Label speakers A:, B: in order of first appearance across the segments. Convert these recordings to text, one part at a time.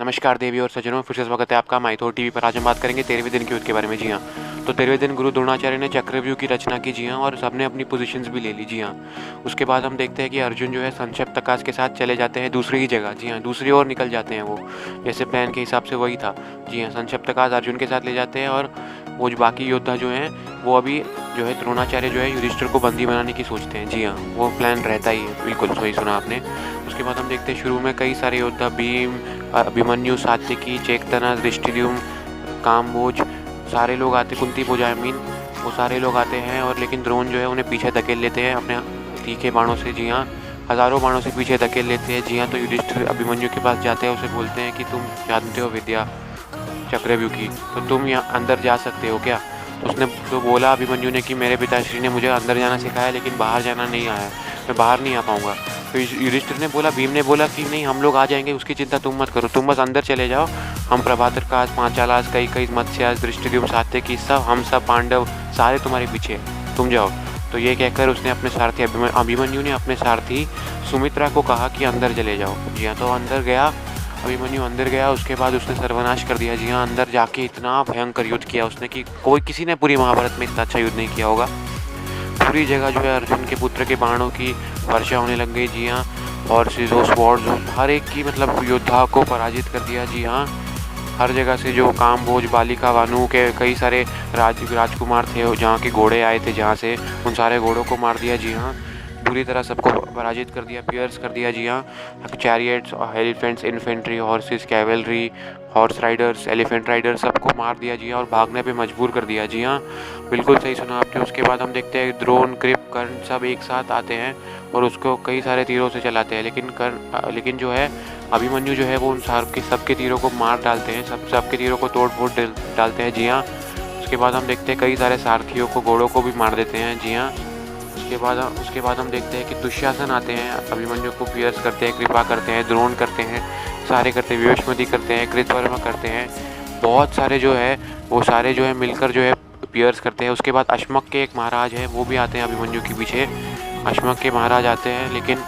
A: नमस्कार देवी और सज्जनों, फिर से स्वागत है आपका माइथो टीवी पर। आज हम बात करेंगे 13वें दिन के युद्ध के बारे में। जी हाँ, तो 13वें दिन गुरु द्रोणाचार्य ने चक्रव्यूह की रचना की। जी हाँ, और सबने अपनी पोजीशंस भी ले ली। जी हाँ, उसके बाद हम देखते हैं कि अर्जुन जो है संक्षिप्तकाश के साथ चले जाते हैं दूसरी ही जगह। जी हाँ, दूसरी ओर निकल जाते हैं वो, जैसे प्लान के हिसाब से वही था। जी हाँ, संक्षिप्तकाश अर्जुन के साथ ले जाते हैं और वो जो बाकी योद्धा जो हैं वो अभी जो है द्रोणाचार्य जो है युधिष्ठिर को बंदी बनाने की सोचते हैं। जी हाँ, वो प्लान रहता ही है, बिल्कुल सही सुना आपने। उसके बाद हम देखते हैं शुरू में कई सारे योद्धा भीम, अभिमन्यु, सात्यकी, चेकतना, दृष्टिद्युम्न, कामभोज, सारे लोग आते, कुंती भोजा वो सारे लोग आते हैं। और लेकिन द्रोण जो है उन्हें पीछे धकेल लेते हैं अपने तीखे बाणों से। जी हाँ, हज़ारों बाणों से पीछे धकेल लेते हैं। जी हाँ, तो युधिष्ठिर अभिमन्यु के पास जाते हैं, उसे बोलते हैं कि तुम जानते हो विद्या चक्रव्यूह की, तो तुम यहाँ अंदर जा सकते हो क्या? तो उसने तो बोला अभिमन्यु ने कि मेरे पिताश्री ने मुझे अंदर जाना सिखाया, लेकिन बाहर जाना नहीं आया, मैं बाहर नहीं आ पाऊँगा। तो युधिष्ठिर ने बोला, भीम ने बोला कि नहीं, हम लोग आ जाएंगे, उसकी चिंता तुम मत करो, तुम बस अंदर चले जाओ। हम प्रभातरकास, पांचालास, कई मत्स्यास, दृष्टिद्युम्न, सात्यकी, सब हम सब पांडव सारे तुम्हारे पीछे, तुम जाओ। तो ये कहकर उसने अपने सारथी अभिमन्यु ने अपने सारथी सुमित्रा को कहा कि अंदर चले जाओ। जी हाँ, तो अंदर गया अभिमन्यु, अंदर गया। उसके बाद उसने सर्वनाश कर दिया। जी हाँ, अंदर जाके इतना भयंकर युद्ध किया उसने कि किसी ने पूरी महाभारत में इतना अच्छा युद्ध नहीं किया होगा। पूरी जगह जो है अर्जुन के पुत्र के बाणों की वर्षा होने लग गई। जी हाँ, और सीजो स्वॉर्ड्स हर एक की मतलब योद्धा को पराजित कर दिया। जी हाँ, हर जगह से जो कामभोज, बालिका, वानु के कई सारे राजकुमार थे जहाँ के घोड़े आए थे, जहाँ से उन सारे घोड़ों को मार दिया। जी हाँ, पूरी तरह सबको पराजित कर दिया, पियर्स कर दिया। जी हाँ, chariots, elephants, infantry, horses, cavalry, horse Riders, elephant Riders, सबको मार दिया। जी हाँ, और भागने पे मजबूर कर दिया। जी हाँ, बिल्कुल सही सुना आपने। उसके बाद हम देखते हैं द्रोण, कृप, कर्ण सब एक साथ आते हैं और उसको कई सारे तीरों से चलाते हैं, लेकिन जो है अभिमन्यु जो है वो उन सबके तीरों को मार डालते हैं, सबके तीरों को तोड़ फोड़ डालते हैं। जी हाँ, उसके बाद हम देखते हैं कई सारे सारथियों को, घोड़ों को भी मार देते हैं। जी हाँ, उसके बाद हम देखते हैं कि दुशासन आते हैं, अभिमन्यु को पियर्स करते हैं, कृपा करते हैं, द्रोण करते हैं, सारे करते हैं, विवशमति करते हैं, कृतवर्मा करते हैं, बहुत सारे जो है वो सारे जो है मिलकर जो है पियर्स करते हैं। उसके बाद अश्मक के एक महाराज है, वो भी आते हैं अभिमन्यु के पीछे। अश्मक के महाराज आते हैं, लेकिन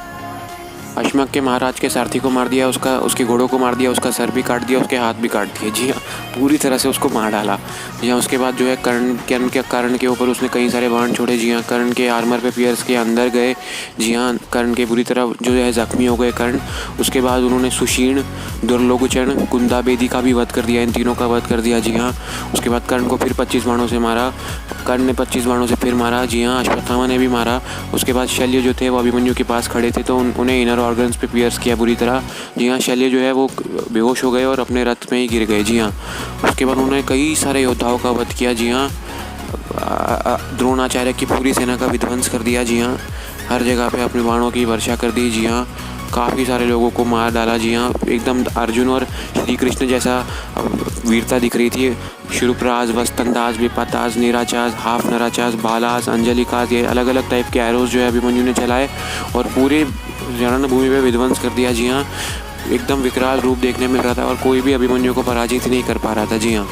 A: अश्मक के महाराज के सारथी को मार दिया, उसके घोड़ों को मार दिया, उसका सर भी काट दिया, उसके हाथ भी काट दिए। जी हाँ, पूरी तरह से उसको मार डाला। जी हाँ, उसके बाद जो है कर्ण के ऊपर उसने कई सारे बाण छोड़े। जी हाँ, कर्ण के आर्मर पे पियर्स के अंदर गए। जी हाँ, कर्ण के बुरी तरह जो है जख्मी हो गए कर्ण। उसके बाद उन्होंने सुशीर्ण, दुर्लोकचन, कुंदाबेदी का भी वध कर दिया, इन तीनों का वध कर दिया। जी हाँ, उसके बाद कर्ण को फिर 25 बाणों से मारा, कर्ण ने 25 बाणों से फिर मारा। जी हाँ, अश्वत्थामा ने भी मारा। उसके बाद शल्य जो थे वो अभिमन्यु के पास खड़े थे, तो उन्हें इनर ऑर्गन्स पे पियर्स किया बुरी तरह। जी हाँ, शल्य जो है वो बेहोश हो गए और अपने रथ में ही गिर गए। जी हाँ, उसके बाद उन्होंने कई सारे योद्धाओं का वध किया। जी हाँ, द्रोणाचार्य की पूरी सेना का विध्वंस कर दिया। जी हाँ, हर जगह पे अपने बाणों की वर्षा कर दी। जी हाँ, काफ़ी सारे लोगों को मार डाला। जी हाँ, एकदम अर्जुन और श्री कृष्ण जैसा वीरता दिख रही थी। शुरुप्राज, वस्तंदाज, विपाताज, निराचाज, हाफ नराचाज, बालास, अंजलिकाज, ये अलग अलग टाइप के एरोज जो है अभिमन्यु ने चलाए और पूरे रणभूमि पे विध्वंस कर दिया। जी हाँ, एकदम विकराल रूप देखने मिल रहा था और कोई भी अभिमन्यु को पराजित नहीं कर पा रहा था। जी हाँ,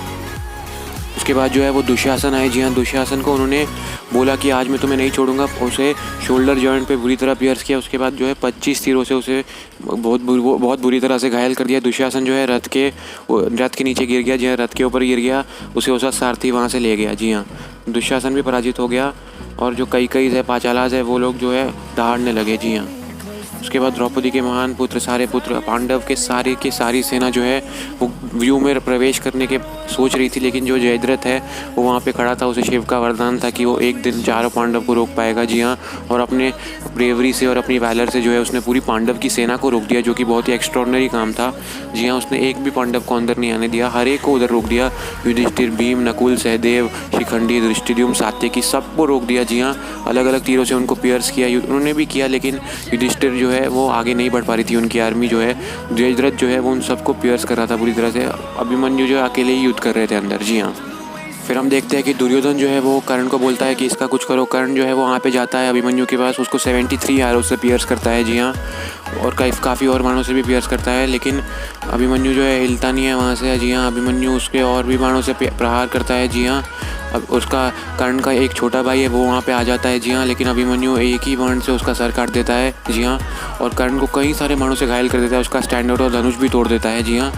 A: उसके बाद जो है वो दुशासन आए। जी हाँ, दुशासन को उन्होंने बोला कि आज मैं तुम्हें नहीं छोड़ूंगा, उसे शोल्डर जॉइंट पे बुरी तरह पियर्स किया। उसके बाद जो है 25 तीरों से उसे बहुत बुरी तरह से घायल कर दिया। दुशासन जो है रथ के नीचे गिर गया। जी हाँ, रथ के ऊपर गिर गया, उसे उसका सारथी वहाँ से ले गया। जी हाँ, दुशासन भी पराजित हो गया और जो कई है, पांचालास है, वो लोग जो है दहाड़ने लगे। जी हाँ, उसके बाद द्रौपदी के महान पुत्र, सारे पुत्र पांडव के सारी सेना जो है वो व्यू में प्रवेश करने के सोच रही थी, लेकिन जो जयद्रथ है वो वहाँ पे खड़ा था। उसे शिव का वरदान था कि वो एक दिन चारों पांडव को रोक पाएगा। जी हाँ, और अपने ब्रेवरी से और अपनी वैलर से जो है उसने पूरी पांडव की सेना को रोक दिया, जो कि बहुत ही एक्स्ट्रॉर्डनरी काम था। जी हाँ, उसने एक भी पांडव को अंदर नहीं आने दिया, हर एक को उधर रोक दिया। युधिष्ठिर, भीम, नकुल, सहदेव, शिखंडी, दृष्टिद्युम्न, सात्यकी, सबको रोक दिया। जी हाँ, अलग अलग तीरों से उनको पियर्स किया, उन्होंने भी किया, लेकिन युधिष्ठिर जो है वो आगे नहीं बढ़ पा रही थी। उनकी आर्मी जो है, जयद्रथ जो है वो उन सबको पियर्स कर रहा था पूरी तरह से। अभिमन्यु जो अकेले ही युद्ध कर रहे थे अंदर। जी हाँ, फिर हम देखते हैं कि दुर्योधन जो है वो कर्ण को बोलता है कि इसका कुछ करो। कर्ण जो है वो वहाँ पे जाता है अभिमन्यु के पास, उसको 73 एरो से पियर्स करता है। जी हाँ, और काफ़ी और बाणों से भी पियर्स करता है, लेकिन अभिमन्यु जो है हिलता नहीं है वहाँ से। जी हाँ, अभिमन्यु उसके और भी बाणों से प्रहार करता है। जी हाँ, अब उसका कर्ण का एक छोटा भाई है वो वहाँ पे आ जाता है। जी हाँ, लेकिन अभिमन्यु एक ही बाण से उसका सर काट देता है। जी हाँ, और कर्ण को कई सारे बाणों से घायल कर देता है, उसका स्टैंडर्ड और धनुष भी तोड़ देता है। जी हाँ,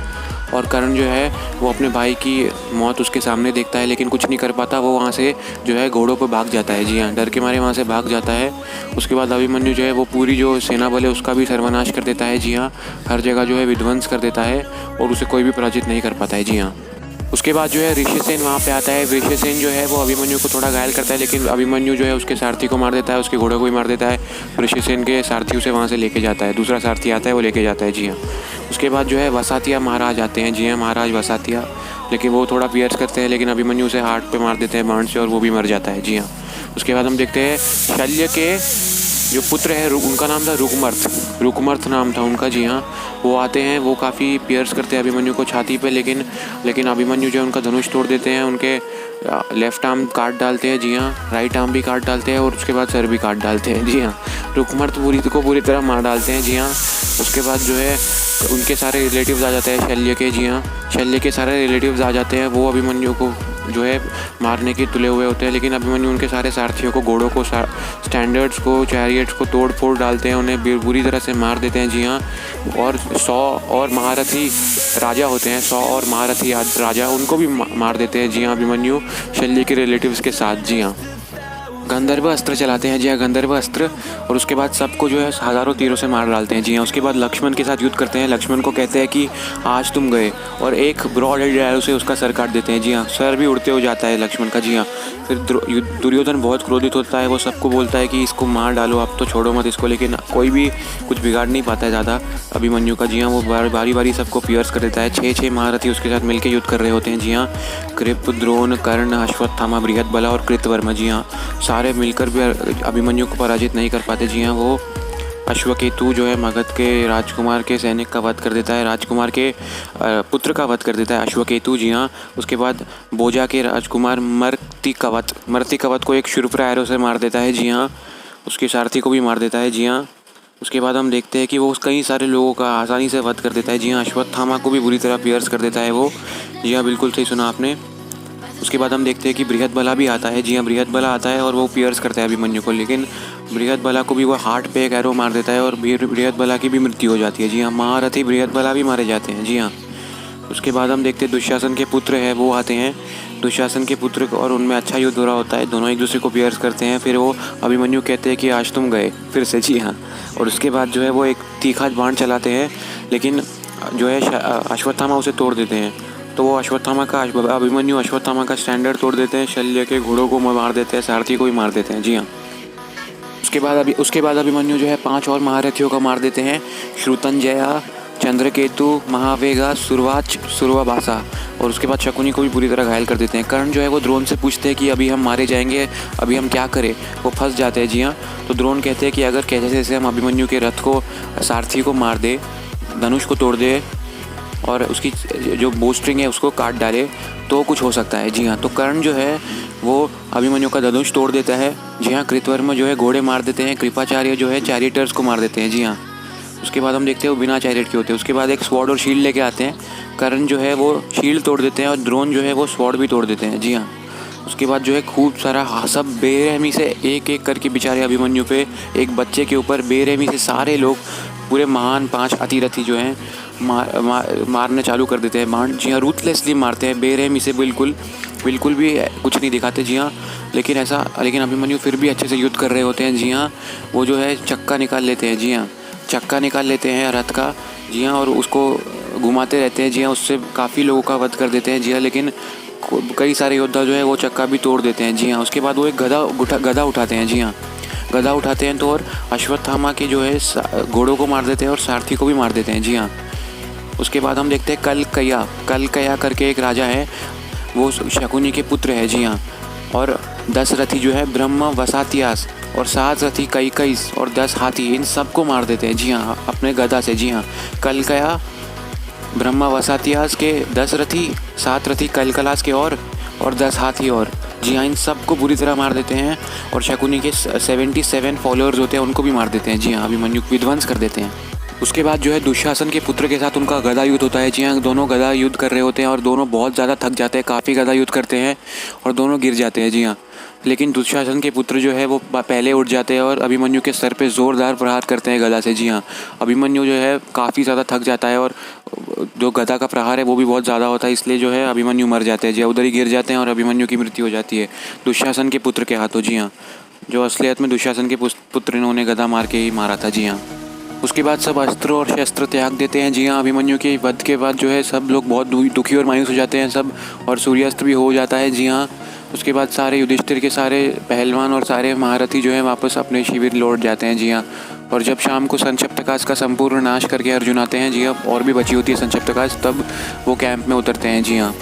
A: और कर्ण जो है वो अपने भाई की मौत उसके सामने देखता है लेकिन कुछ नहीं कर पाता। वो वहाँ से जो है घोड़ों पर भाग जाता है। जी हाँ, डर के मारे वहाँ से भाग जाता है। उसके बाद अभिमन्यु जो है वो पूरी जो सेना बल है उसका भी सर्वनाश कर देता है। जी हाँ, हर जगह जो है विध्वंस कर देता है और उसे कोई भी पराजित नहीं कर पाता है। जी हाँ, उसके बाद जो है ऋषिसेन वहाँ पे आता है। ऋषिसेन जो है वो अभिमन्यु को थोड़ा घायल करता है लेकिन अभिमन्यु जो है उसके सारथी को मार देता है, उसके घोड़े को भी मार देता है। ऋषिसेन के सारथी उसे वहाँ से लेके जाता है, दूसरा सारथी आता है वो लेके जाता है। जी हाँ, उसके बाद जो है वसातिया महाराज आते हैं। जी हाँ, महाराज वसातिया, लेकिन वो थोड़ा पियर्स करते हैं लेकिन अभिमन्यु उसे हार्ट पे मार देते हैं बाण से और वो भी मर जाता है। जी हाँ, उसके बाद हम देखते हैं शल्य के जो पुत्र है उनका नाम था रुकमर्थ नाम था उनका। जी हाँ, वो आते हैं, वो काफ़ी पियर्स करते हैं अभिमन्यु को छाती पे, लेकिन अभिमन्यु जो है उनका धनुष तोड़ देते हैं, उनके लेफ्ट आर्म काट डालते हैं। जी हाँ, राइट आर्म भी काट डालते हैं और उसके बाद सर भी काट डालते हैं। जी हाँ, रुकमर्थ पूरी तरह मार डालते हैं। जी हाँ, उसके बाद जो है उनके सारे रिलेटिव्स आ जाते हैं शल्य के। जी हाँ, शल्य के सारे रिलेटिव्स आ जाते हैं, वो अभिमन्यु को जो है मारने के तुले हुए होते हैं लेकिन अभिमन्यु उनके सारे सारथियों को, घोड़ों को, स्टैंडर्ड्स को, चैरियट्स को तोड़ फोड़ डालते हैं, उन्हें बुरी तरह से मार देते हैं। जी हाँ, और 100 और महारथी राजा होते हैं, 100 और महारथी राजा, उनको भी मार देते हैं। जी हाँ, अभिमन्यु शल्य के रिलेटिव्स के साथ। जी हाँ, गंधर्व अस्त्र चलाते हैं। जी हाँ, गंधर्व अस्त्र, और उसके बाद सबको जो है हज़ारों तीरों से मार डालते हैं। जी हाँ, उसके बाद लक्ष्मण के साथ युद्ध करते हैं। लक्ष्मण को कहते हैं कि आज तुम गए, और एक ब्रॉड हेड एरो से उसका सर काट देते हैं। जी हाँ, सर भी उड़ते हो जाता है लक्ष्मण का। जी हाँ, फिर दुर्योधन बहुत क्रोधित होता है, वो सबको बोलता है कि इसको मार डालो, अब तो छोड़ो मत इसको, लेकिन कोई भी कुछ बिगाड़ नहीं पाता है ज़्यादा अभिमन्यु का। जी हाँ, वो बारी बारी सबको पियर्स कर देता है। 6 महारथी उसके साथ मिलकर युद्ध कर रहे होते हैं। जी हाँ, कृप, द्रोण, कर्ण, अश्वत्थामा, बृहद्बला और कृतवर्मा। जी हाँ, सारे मिलकर भी अभिमन्यु को पराजित नहीं कर पाते। जी हाँ, वो अश्वकेतु जो है मगध के राजकुमार के सैनिक का वध कर देता है, राजकुमार के पुत्र का वध कर देता है अश्वकेतु। जी हाँ, उसके बाद बोजा के राजकुमार मर्तिकवत को एक शूर्पणखा एरो से मार देता है। जी हाँ, उसके सारथी को भी मार देता है। जी हाँ, उसके बाद हम देखते हैं कि वो कई सारे लोगों का आसानी से वध कर देता है। जी हाँ, अश्वत्थामा को भी बुरी तरह पियर्स कर देता है वो। जी हाँ, बिल्कुल सही सुना आपने। उसके बाद हम देखते हैं कि बृहद्बला भी आता है। जी हाँ, बृहद्बला आता है और वो पियर्स करता है अभिमन्यु को, लेकिन बृहद्बला को भी वो हार्ट पे एक एरो मार देता है और बृहद्बला की भी मृत्यु हो जाती है। जी हाँ, महारथी बृहद्बला भी मारे जाते हैं। जी हाँ, उसके बाद हम देखते हैं दुशासन के पुत्र है वो आते हैं। दुशासन के पुत्र और उनमें अच्छा युद्ध हो रहा होता है, दोनों एक दूसरे को पियर्स करते हैं। फिर वो अभिमन्यु कहते हैं कि आज तुम गए फिर से। जी हाँ, और उसके बाद जो है वो एक तीखा बाण चलाते हैं, लेकिन जो है अश्वत्थामा उसे तोड़ देते हैं। तो वो अभिमन्यु अश्वत्थामा का स्टैंडर्ड तोड़ देते हैं, शल्य के घोड़ों को मार देते हैं, सारथी को भी मार देते हैं। जी हाँ, उसके बाद अभिमन्यु जो है 5 और महारथियों को मार देते हैं, श्रुतंजया, चंद्रकेतु, महावेगा, सुरवाभासा, और उसके बाद शकुनी को भी बुरी तरह घायल कर देते हैं। कर्ण जो है वो द्रोण से पूछते हैं कि अभी हम मारे जाएंगे, अभी हम क्या करें, वो फंस जाते हैं। जी हाँ, तो द्रोण कहते हैं कि अगर कैसे हम अभिमन्यु के रथ को, सारथी को मार दे, धनुष को तोड़ दे और उसकी जो बोस्ट्रिंग है उसको काट डाले तो कुछ हो सकता है। जी हाँ, तो कर्ण जो है वो अभिमन्यु का धनुष तोड़ देता है। जी हाँ, कृतवर्मा जो है घोड़े मार देते हैं, कृपाचार्य जो है चैरियटर्स को मार देते हैं। जी हाँ, उसके बाद हम देखते हैं वो बिना चैरियट के होते हैं। उसके बाद एक स्वॉर्ड और शील्ड लेके आते हैं, कर्ण जो है वो शील्ड तोड़ देते हैं और द्रोण जो है वो स्वॉर्ड भी तोड़ देते हैं। जी हाँ, उसके बाद जो है खूब सारा सब बेरहमी से एक एक करके बेचारे अभिमन्यु पे, एक बच्चे के ऊपर बेरहमी से सारे लोग, पूरे महान 5 अतिरथी जो हैं मारने चालू कर देते हैं बाण। जी हाँ, रूथलेसली मारते हैं, बेरहमी से, बिल्कुल भी कुछ नहीं दिखाते। जी हाँ, लेकिन अभिमन्यु फिर भी अच्छे से युद्ध कर रहे होते हैं। जी हाँ, वो जो है चक्का निकाल लेते हैं। जी हाँ, चक्का निकाल लेते हैं रथ का। जी हाँ, और उसको घुमाते रहते हैं। जी हाँ, उससे काफ़ी लोगों का वध कर देते हैं। जी हाँ, लेकिन कई सारे योद्धा जो है वो चक्का भी तोड़ देते हैं। जी हाँ, उसके बाद वो एक गदा उठाते हैं। जी हाँ, गदा उठाते हैं तो और अश्वत्थामा के जो है घोड़ों को मार देते हैं और सारथी को भी मार देते हैं। जी हाँ, उसके बाद हम देखते हैं कलकया करके एक राजा है, वो शकुनी के पुत्र है। जी हाँ, और 10 रथी जो है ब्रह्म वसातियास, और 7 रथी कैकईस और 10 हाथी, इन सबको मार देते हैं। जी हाँ, अपने गदा से। जी हाँ, कलकया, ब्रह्मा वसातियास के 10 रथी, 7 रथी कलकलास के और 10 हाथी और। जी हाँ, इन सबको बुरी तरह मार देते हैं और शकुनी के 77 फॉलोअर्स होते हैं उनको भी मार देते हैं। जी हाँ, अभिमन्यु को विध्वंस कर देते हैं। उसके बाद जो है दुशासन के पुत्र के साथ उनका गदा युद्ध होता है। जी हाँ, दोनों गदा युद्ध कर रहे होते हैं और दोनों बहुत ज़्यादा थक जाते हैं, काफ़ी गदा युद्ध करते हैं और दोनों गिर जाते हैं। जी हाँ, लेकिन दुशासन के पुत्र जो है वो पहले उठ जाते हैं और अभिमन्यु के सर पे ज़ोरदार प्रहार करते हैं गदा से। जी हाँ, अभिमन्यु जो है काफ़ी ज़्यादा थक जाता है और जो गदा का प्रहार है वो भी बहुत ज़्यादा होता है, इसलिए जो है अभिमन्यु मर जाते हैं। जी हाँ, उधर ही गिर जाते हैं और अभिमन्यु की मृत्यु हो जाती है दुशासन के पुत्र के हाथों। जी हाँ, जो असलियत में दुशासन के पुत्र ने उन्हें गदा मार के ही मारा था। जी हाँ, उसके बाद सब अस्त्र और शस्त्र त्याग देते हैं। जी हाँ, अभिमन्यु के वध के बाद जो है सब लोग बहुत दुखी और मायूस हो जाते हैं सब, और सूर्यास्त भी हो जाता है। जी हाँ, उसके बाद सारे युधिष्ठिर के सारे पहलवान और सारे महारथी जो है वापस अपने शिविर लौट जाते हैं। जी हाँ, और जब शाम को संक्षिप्तकाश का संपूर्ण नाश करके अर्जुन आते हैं, जी हाँ, और भी बची होती है संक्षिप्तकाश, तब वो कैंप में उतरते हैं। जी हाँ,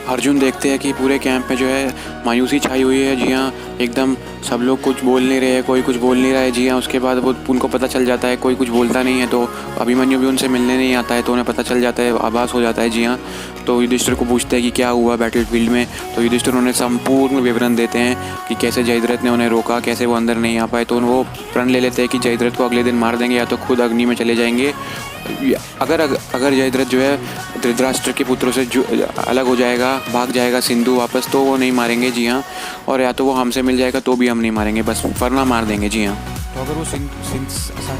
A: अर्जुन देखते हैं कि पूरे कैंप में जो है मायूसी छाई हुई है। जी हाँ, एकदम सब लोग कुछ बोल नहीं रहे हैं, कोई कुछ बोल नहीं रहा है। जी हाँ, उसके बाद वो उनको पता चल जाता है कोई कुछ बोलता नहीं है, तो अभिमन्यु भी उनसे मिलने नहीं आता है, तो उन्हें पता चल जाता है, आभास हो जाता है। जी हाँ, तो युधिष्ठिर को पूछते हैं कि क्या हुआ बैटल फील्ड में, तो युधिष्ठिर उन्हें संपूर्ण विवरण देते हैं कि कैसे जयद्रथ ने उन्हें रोका, कैसे वो अंदर नहीं आ पाए। तो वो प्रण ले लेते हैं कि जयद्रथ को अगले दिन मार देंगे या तो खुद अग्नि में चले जाएंगे। अगर जयद्रथ जो है धृतराष्ट्र के पुत्रों से जो अलग हो जाएगा, भाग जाएगा सिंधु वापस, तो वो नहीं मारेंगे। जी हाँ, और या तो वो हमसे मिल जाएगा तो भी हम नहीं मारेंगे, बस वरना मार देंगे। जी हाँ,
B: तो अगर वो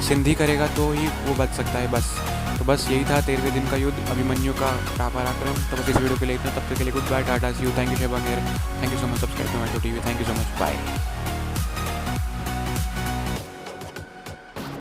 B: सिंधी करेगा तो ही वो बच सकता है बस। तो बस यही था 13वें दिन का युद्ध, अभिमन्यु का पराक्रम। तो बस इस वीडियो के लिए इतना, तब तक के लिए good bye, tata, see you, thank you shebang, thank you so much, subscribe to my TV, thank you so much, bye.